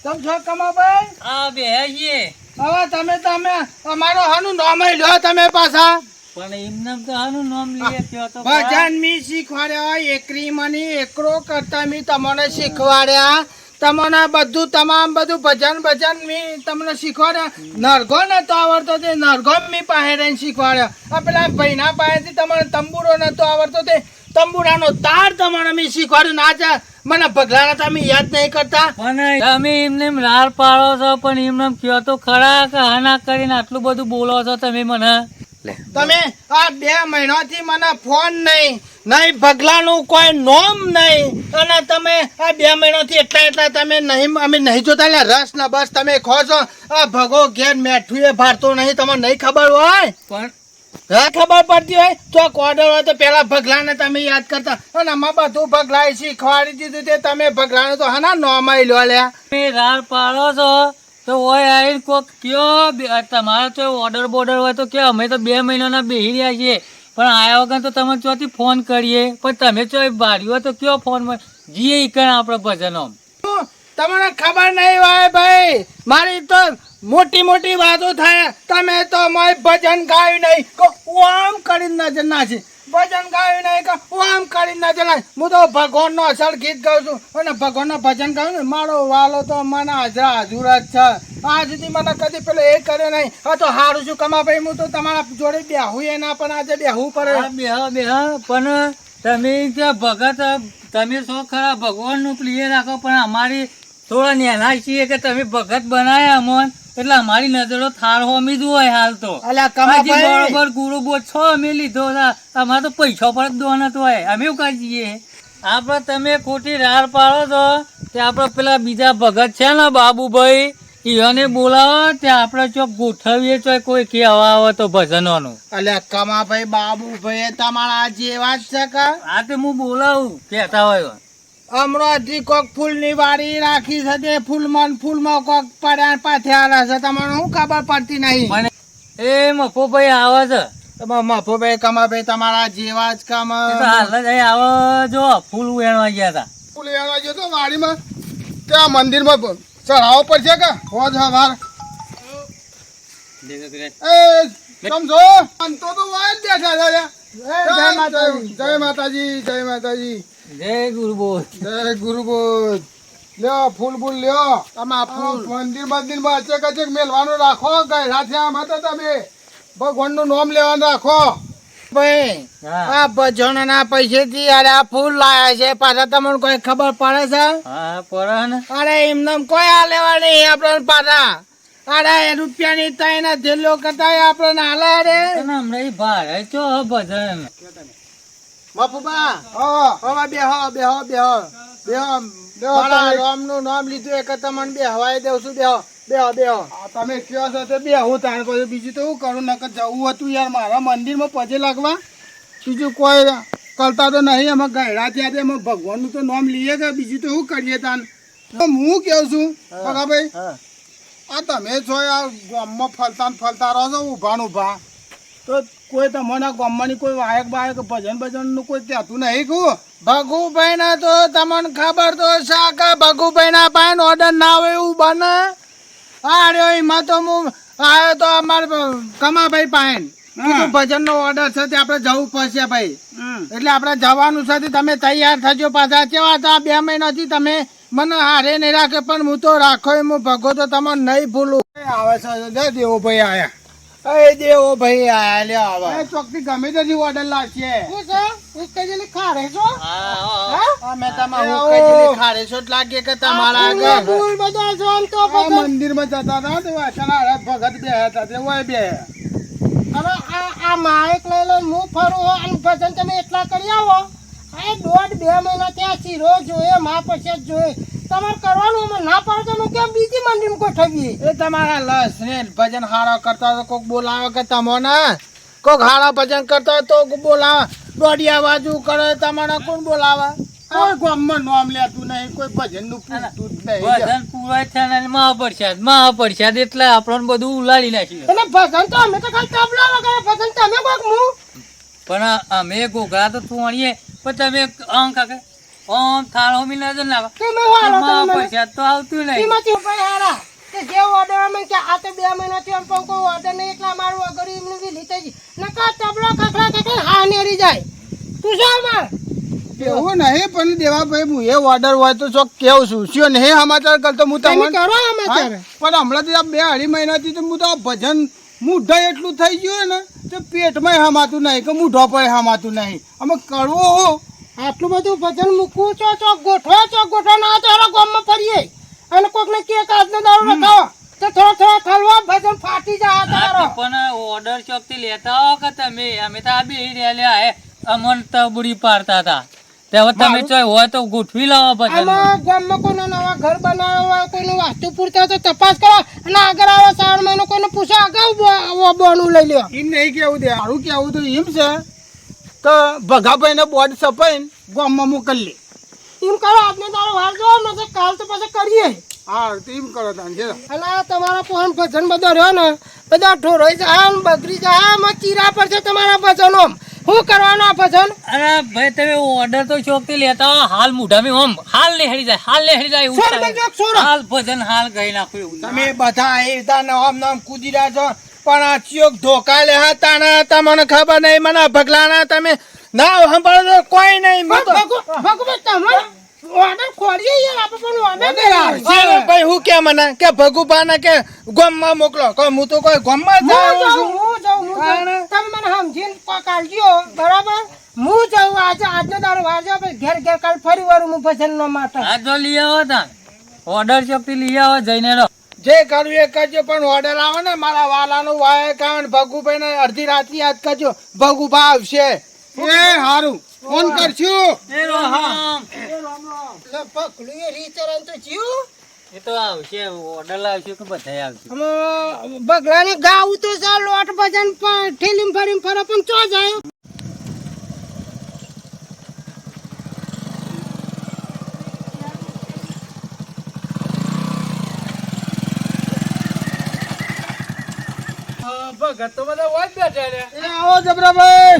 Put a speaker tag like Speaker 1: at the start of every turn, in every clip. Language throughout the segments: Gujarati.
Speaker 1: તમે છો કમાભાઈ?
Speaker 2: આ બેહીએ
Speaker 1: હવે તમે અમારો હાનું નામ લ્યો તમે પાછા.
Speaker 2: પણ એમને તો આનું નામ લઈએ કયો તો
Speaker 1: ભજન મી શીખવાડ્યા, એકરી મની એકરો કરતા મી તમને શીખવાડ્યા. તમને બધું તમામ બધું ભજન મી તમને શીખવાડ્યા. નરગો નતો આવડતો તે નરગો મી પાસે રહીને શીખવાડ્યા. આ પેલા ભાઈના પાસેથી તમને તંબુરો નતો આવડતો તે તંબુરાનો તાર તમારે મી શીખવાડ્યું. ના મને ભગલાના તમે યાદ નહીં કરતા.
Speaker 2: પણ તમે એમને લાલ પાડો છો, પણ એમને કયો તો ખરા કે હાના કરીને આટલું બધું બોલો છો તમે મને.
Speaker 1: તમે આ 2 મહિનાથી મને ફોન નહીં ભગલાનું કોઈ નોમ નહીં, અને તમે આ 2 મહિનાથી એટલા તમે નહીં, અમે નહીં જોતા. એટલે રસ ના બસ તમે ખો છો. આ ભગો ઘેર મેઠું એ ભારતો નહીં, તમને નહીં ખબર હોય.
Speaker 2: પણ
Speaker 1: હા ખબર પડતી હોય તો ઓર્ડર હોય તો પેલા ભગલાને તમે યાદ કરતા. અને આમાં બધું ભગલાએ શીખવાડી દીધું તે તમે ભગલાને તો હાના નોમ લો લ્યા.
Speaker 2: તમે લાલ પાડો છો તો હોય આવીને કોક કયો તમારે તો ઓર્ડર બોર્ડર હોય તો કે અમે તો 2 મહિનાના બેહી રહ્યા છીએ, પણ આયા વગર તો તમે ચોથી ફોન કરીએ. પણ તમે ચો બારી હોય તો કયો ફોનમાં જીએ ઈકણ આપણે ભજનો.
Speaker 1: તમને ખબર નહીં હોય ભાઈ, મારી તો મોટી વાતો થાય. તમે તો મેં ભજન ગાયું નહીં કે આમ કરીને નજર નાખી, ભજન ગાયું નહીં કે આમ કરીને નજર નાખી. હું તો ભગવાનનો અસલ ગીત ગાઉં છું અને ભગવાનનો ભજન ગાયું ને મારો વાલો તો મને હજુર જ છે. આ સુધી મને કદી પેલો એ કર્યો નહીં. હા તો હારું છું કમા ભાઈ, હું તો તમારા જોડે બેહું એ ના, પણ આજે બેહવું પડે.
Speaker 2: બેહ પણ તમે ત્યાં ભગત તમે શો ખરા ભગવાનનું પ્રિય રાખો, પણ અમારી થોડા નેના છીએ કે તમે ભગત બનાવ્યા અમોન, એટલે અમારી નજરો થાળ હોમી જ હોય હાલ તો. બરોબર ગુરુબો છો અમે લીધો, અમારે તો પૈસા પર જ દોનત હોય. અમે એવું કરીએ આપડે તમે ખોટી રાડ પાડો છો તે આપડે પેલા બીજા ભગત છે ને બાબુભાઈ, એને બોલાવો ત્યાં આપડે ચોક ગોઠવીએ ચોક કોઈ કહેવા આવે તો ભજનોનું.
Speaker 1: અલ્યા કમાભાઈ બાબુભાઈ તમારા જેવા જ છે કે?
Speaker 2: હા તો હું બોલાવું કેતા હોય.
Speaker 1: હમણાં કોક ફૂલની વાડી રાખી છે તે ફૂલમાં કોક પડ્યા પાથ્યા છે, તમને શું ખબર પડતી નહીં?
Speaker 2: મને એ મફોભાઈ આવે છે.
Speaker 1: મફોભાઈ કમાભાઈ તમારા જેવા જ કામ
Speaker 2: હાલ જ આવે. જો ફૂલ વેણવા ગયા હતા.
Speaker 1: ફૂલ વેણવા ગયો તો વાડીમાં, ત્યાં મંદિરમાં ચઢાવો પડશે કે હોજ હવાર. સમજો અંતો તો વાય જ બેઠા છે. જય માતાજી, જય માતાજી,
Speaker 2: જય ગુરુબોધ,
Speaker 1: જય ગુરુબોધ. લ્યો ફૂલ લ્યો. તમે ફૂલ મંદિર માં અચેક મેલવાનું રાખો. ગયડા થયા મત તમે ભગવાનનું નામ લેવાનું રાખો. ભાઈ આ ભજન ના પૈસેથી અરે આ ફૂલ લાયા છે પાછા, તમને કોઈ ખબર પડે છે?
Speaker 2: હા પડે ને.
Speaker 1: અરે એમને કોઈ આ લેવા નહીં આપડે પાછા. અરે રૂપિયાની તૈન ધેલો કરતા આપડે હાલે. અરે
Speaker 2: હમણાં ભારે છો ભજન
Speaker 1: મફુબા હવે બેહો રામ નું નામ લીધું એક તમને બે હવાઈ દઉં છું. બેહો તમે કયો છો તે બેહું તાર પછી બીજું તો શું કરું? નકર જવું હતું યાર મારા મંદિરમાં પજે લાગવા, બીજું કોઈ કરતા તો નહીં. અમે ગયડા થયા તે અમે ભગવાનનું તો નામ લઈએ કે બીજું તો શું કરીએ તાન. હું કેવું છું ભાઈ, આ તમે છો આ ગામમાં ફરતા રહો છો ઉભા તો કોઈ તમારા ગામમાંની કોઈ વાયક ભજન નું કોઈ કહેતું નહીં. કહું ભગુભાઈ ના તો તમને ખબર તો છે ભગુભાઈ ના પાસે ઓર્ડર ના હોય એવું બને. હા રે એમાં તો હું આવ્યો તો અમારે કમાભાઈ પાસે ભજન નો ઓર્ડર છે તે આપડે જવું પડશે ભાઈ. એટલે આપડે જવાનું છે. તમે તૈયાર થજો પાછા. કેવા હતા 2 મહિનાથી તમે મને હારે નહીં રાખે, પણ હું તો રાખો એમ ભગો તો તમને નહીં ભૂલું. આવે છે દેવો ભાઈ આયા. દેવો ભાઈ આયા લ્યો હવે ચોકથી ગમે તે ઓર્ડર લાગશે. લાગે કે તમારા મંદિર માં જતા હતા તો ભગત બે હતા તે હોય બે.
Speaker 3: હવે આ માઇક લઈ લઈને હું ફરું અને ભજન તમે એટલા કરી આવો. આ 1.5-2 મહિના ત્યાં ચીરો જોઈએ મા પછી જોઈએ તમારે કરવાનું. અમે ના પાડો તો કેમ બીજી મંદિરમાં ગોઠવીએ?
Speaker 1: એ તમારા લસ ને ભજન હારો કરતા તો કોક બોલાવે કે તમને કોક હારો ભજન કરતા તો બોલાવે. દોડિયા બાજુ કરે તમારે કોણ બોલાવે? કોઈ ગામમાં નામ લેતું નહીં, કોઈ ભજન નું પૂછતું જ નહીં.
Speaker 2: ભજન પૂરા થયા મહાપ્રસાદ એટલે આપણને બધું ઉલાડી નાખ્યું.
Speaker 3: એટલે ભજન તો અમે તો ખાલી તબલા વગર ભજન તમે કોક હું
Speaker 2: પણ અમે ઘોઘરા તો તોણીએ પણ તમે કાકા ઓમ થાળ હોમી નજર નાખો
Speaker 3: તમે હાલો તમે મને.
Speaker 2: પૈસા તો આવતું નહીં
Speaker 3: એમાંથી ભાઈ હારા કે જે ઓર્ડર અમે કે આ તો 2 મહિનાથી એમ પણ કોઈ ઓર્ડર નહીં એટલે અમારું અગર એમને બી લીધે જ નકા તબલો ખખડા ખખડા હા નેરી જાય તું શું અમાર
Speaker 1: એવું નહીં પણ દેવાભાઈ હું એ ઓર્ડર હોય તો ચોક કેવું છું શું નહીં સમાચાર કરતો હું
Speaker 3: તમે
Speaker 1: તમને
Speaker 3: કરો સમાચાર
Speaker 1: હા? પણ હમણાંથી આ 2-2.5 મહિનાથી તો હું તો આ ભજન મૂઢા એટલું થઈ ગયું ને તો પેટમાં હમાતું નહીં કે મૂઢો પર હમાતું નહીં અમે કરવો
Speaker 3: આટલું બધું ભજન મૂકવું છો ગોઠવો ના તારા ગામમાં ફરીએ અને કોકને કેક આજનો દારૂ રખાવો તો થોડો ખલવા ભજન ફાટી જાય તારો
Speaker 2: પણ ઓર્ડર ચોક થી લેતા હો કે તમે અમે તો આ બે રહ્યા હે અમન તબડી પાડતા હતા તે હવે તમે ચોય હોય તો ગોઠવી લાવો બધા
Speaker 3: આમાં ગામમાં કોઈના નવા ઘર બનાવવા હોય કોઈનું વાસ્તુ પૂરતા તો તપાસ કરો અને આગળ આવે 3 મહિનો કોઈને પૂછો અગાઉ બોનું લઈ લ્યો
Speaker 1: એમ નહીં કેવું દે સારું કેવું તો એમ છે તો ભગાભાઈને બોર્ડ છપાઈને ગામમાં મોકલી
Speaker 3: એમ કરો આજનો તારો વાર જો ને તો કાલ તો પછી કરીએ
Speaker 1: હા તો એમ કરો તાન છે
Speaker 3: અને આ તમારા પોહન ભજન બધો રહ્યો ને બધા ઢોરોઈ જાય ને બગડી જાય આમાં ચીરા પર છે તમારા ભજનો શું કરવાનો આ ભજન
Speaker 2: અરે ભાઈ તમે ઓર્ડર તો ચોક થી લેતા હો હાલ મુઢામી ઓમ હાલ નેહડી જાય એવું
Speaker 3: સોર
Speaker 2: થાય.
Speaker 3: બજો, સોર.
Speaker 2: હાલ ભજન હાલ ગઈ નાખો એવું
Speaker 1: તમે બધા આયતા નામ કૂદી રહ્યા છો પણ આ ચિયોક ધોકા લે તાના તમને ખબર નહીં મને ભગલાના તમે ના સાંભળો તો કોઈ નહીં હું તો
Speaker 3: ભગવાન તમે ઓર્ડર ખોરીએ યાર આપણે પણ ઓર્ડર
Speaker 1: ભાઈ હું કે મને કે ભગુભાને કે ગામમાં મોકલો કોઈ હું તો કોઈ ગામમાં જાઉં છું
Speaker 3: હું જાઉં તમે મને સમજીને કાઢજો બરાબર હું જાઉં આજનો તારો વાર જો ઘેર કાલ ફરી વારું હું ભજન નો માટે
Speaker 2: હા તો લઈ આવો તા ઓર્ડર ચોક થી લઈ આવો જઈને રો
Speaker 1: જે કરવું એ કરજો પણ ઓર્ડર આવે ને મારા વાલાનું વાય કારણ ભગુભાઈ ને અડધી રાત્રિ યાદ કરજો ભગુભા આવશે એ હારું ફોન કરશું
Speaker 2: એ રોહમ
Speaker 3: પકડું એ રીચરણ તો જીવ
Speaker 2: એ તો આવશે ઓર્ડર લાવશે કે બધા આવશે
Speaker 3: અમે બગલાને ગાવું તો છે લોટ ભજન પણ ઠેલીમ ફરીમ ફરો પણ ચો જાય
Speaker 2: ભગત તો બધા હોય બેઠા રે
Speaker 1: એ આવો જબરાભાઈ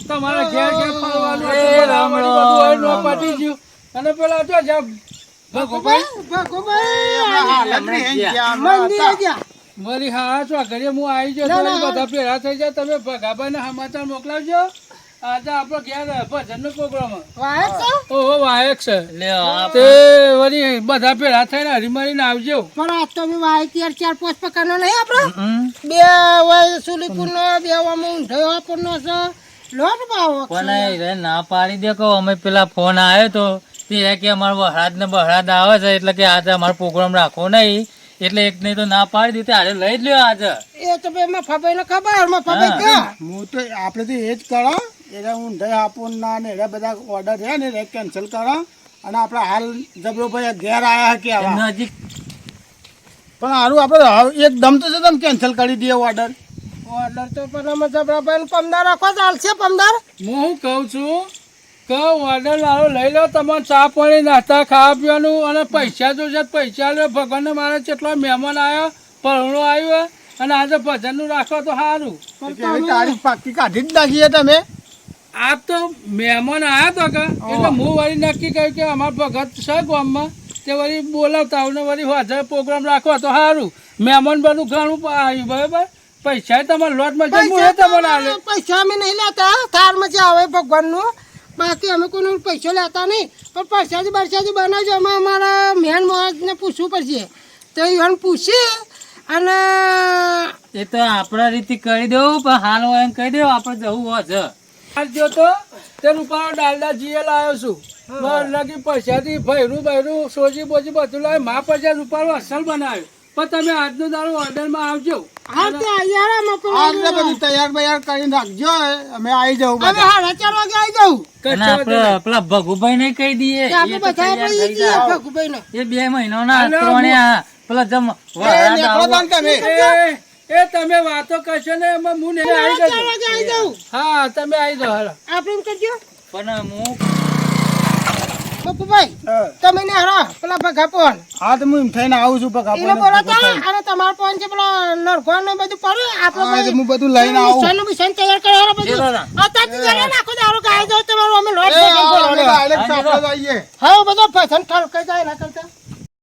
Speaker 2: તમારા ઘેર ઘેર ફરવાનું પતી ગયું અને પેલા તો
Speaker 4: મારી હા છો ઘરે હું આવી ગયો
Speaker 3: ના,
Speaker 4: તો
Speaker 3: ના.
Speaker 4: બધા ભેગા થઈ જાય તમે ભગાભાઈ ને સમાચાર મોકલાવજો આજે આપણો ઘેર ભજન નો પ્રોગ્રામ ઓહો વાયક છે તે વળી બધા ભેગા થઈને હરીમરીને આવજો
Speaker 3: પણ આજ તો બી વાય 4-5 પ્રકારનો નહીં આપણો બે હોય સુલીપુર નો બે ઊંધો નો છે લોટ ભાવ
Speaker 2: પણ એ ના પાડી દે કહો અમે પેલા ફોન આવ્યો તો તે કે અમારો વહરાદ ને બહરાદ આવે છે એટલે કે આજે અમારો પ્રોગ્રામ રાખવો નહીં એટલે એક નહીં તો ના પાડી દીધી આજે લઈ જ લ્યો આજે
Speaker 3: એ તો બે માં ફબાઈ ને ખબર માં ફબાઈ કે
Speaker 1: હું તો આપણે તો એ જ કરો એટલે હું દહીં આપું ના ને એટલે બધા ઓર્ડર છે ને એ કેન્સલ કરો અને આપણે હાલ જબરોભાઈ ઘેર આવ્યા કે આવા
Speaker 2: નજીક
Speaker 1: પણ સારું આપણે એકદમ તો છે તમે કેન્સલ કરી દઈએ ઓર્ડર
Speaker 3: ઓર્ડર તો પણ અમે જબરાભાઈ પમદાર રાખો ચાલશે પમદાર
Speaker 4: હું શું કહું છું કે ઓર્ડર લાવો લઈ લો તમારે ચા પાણી નાસ્તા ખાવા પીવાનું અને પૈસા જોશે પૈસા લો ભગવાનને મારે કેટલા મહેમાન આવ્યા પરણો આવ્યો અને આજે ભજનનું રાખો તો સારું
Speaker 1: એવી તારીખ પાકી કાઢી જ નાખીએ તમે
Speaker 4: આ તો મહેમાન આવ્યા તો કે એટલે હું વળી નક્કી કર્યું કે અમારા ભગત છે ગામમાં તે વળી બોલાવતા ને વળી હાજર પ્રોગ્રામ રાખો તો સારું મહેમાન બધું ઘણું આવ્યું બરાબર પૈસા તમારે લોટ મળશે હું એ તમને આલે
Speaker 3: પૈસા અમે નહીં લેતા થાર માં જે આવે ભગવાન નું બાકી અમે કોઈ પૈસો લેતા નહીં પણ પરસાદી બનાવજો અમે અમારા મેન મોજ ને પૂછવું પડશે તો એને પૂછી અને
Speaker 2: એ તો આપણા રીતે કરી દેવું પણ હાલ હોય એમ કહી દેવું આપણે જવું હોય છે
Speaker 4: જો તો તે રૂપાળો ડાલડા જીએ લાવ્યો છું બસ લગી પૈસાથી ભૈરું સોજી બોજી બધું લાવે મા પૈસા રૂપાળો અસલ બનાવ્યો પણ તમે આજનો દારૂ ઓર્ડરમાં આવજો
Speaker 3: હા તે યાર અમે
Speaker 1: આટલે બધું તૈયાર બૈયાર કરીને રાખજો અમે આવી જાઉં
Speaker 3: અમે 4:30 વાગે આવી જાઉં
Speaker 2: અને આપણે પેલા ભગુભાઈ ને કહી દઈએ
Speaker 3: કે આપણે
Speaker 2: એ તો
Speaker 3: બધા
Speaker 2: તૈયાર થઈ
Speaker 3: આપણે
Speaker 2: જાય.
Speaker 3: ભગુભાઈ ને
Speaker 2: એ 2 મહિનાના ત્રણ્યા પેલા જમ વહરાદ આવો.
Speaker 1: તમે
Speaker 4: એ તમે વાતો કરશો ને એમાં હું ને આવી
Speaker 3: 4
Speaker 4: જજો
Speaker 3: વાગે આવી જાઉં
Speaker 4: હા તમે આવી જાઓ હાલો
Speaker 3: આપણે એમ કરજો
Speaker 2: પણ હું
Speaker 3: બપુભાઈ તમે ને હરો પેલા ભગા પોન
Speaker 1: હા તો હું એમ થઈને આવું છું બકા
Speaker 3: એને બોલો તો અને તમારો પોન છે પેલો નરગોન ને બધું પડે
Speaker 1: હા, તો
Speaker 3: આપણે
Speaker 1: હું બધું લઈને આવું
Speaker 3: મિશન તૈયાર કરો બધું
Speaker 2: ચલો ના.
Speaker 3: અત્યારથી જરા નાખો દારૂ ગાય દો
Speaker 1: હેડો જઈએ.
Speaker 3: હા બધો ભજન ઠલકાઈ જાય એના કરતા